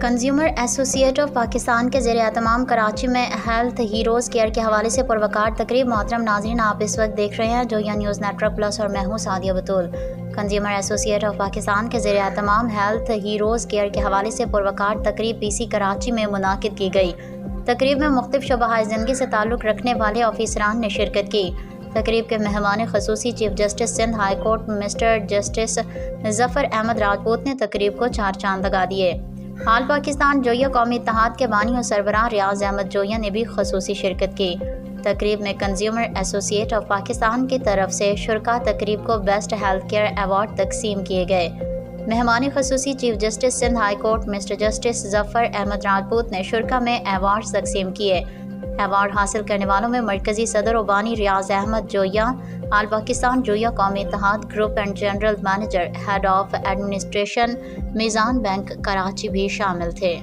Consumer ایسوسی at of Pakistan کے زیر اہتمام کراچی میں ہیلتھ ہیروز کیئر کے حوالے سے پروقار تقریب۔ محترم ناظرین، آپ اس وقت دیکھ رہے ہیں جویا نیوز نیٹ ورک پلس اور میں ہوں سعدیہ بطول۔ کنزیومر ایسوسی ایٹ آف پاکستان کے زیر اہتمام ہیلتھ ہیروز کیئر کے حوالے سے پروقار تقریب پی سی کراچی میں منعقد کی گئی۔ تقریب میں مختلف شعبہ زندگی سے تعلق رکھنے والے آفیسران نے شرکت کی۔ تقریب کے مہمان خصوصی chief justice Sindh high court mister justice Zafar Ahmed Rajput نے تقریب کو چار چاند لگا دیے۔ آل پاکستان جویا قومی اتحاد کے بانی و سربراہ ریاض احمد جویا نے بھی خصوصی شرکت کی۔ تقریب میں کنزیومر ایسوسی ایٹ آف پاکستان کی طرف سے شرکاء تقریب کو بیسٹ ہیلتھ کیئر ایوارڈ تقسیم کیے گئے۔ مہمان خصوصی chief justice Sindh high court mister justice Zafar Ahmed Rajput نے شرکاء میں ایوارڈز تقسیم کیے۔ ایوارڈ حاصل کرنے والوں میں مرکزی صدر و بانی ریاض احمد جویا، آل پاکستان جویا قومی اتحاد group and general manager head of administration Meezan bank Karachi بھی شامل تھے۔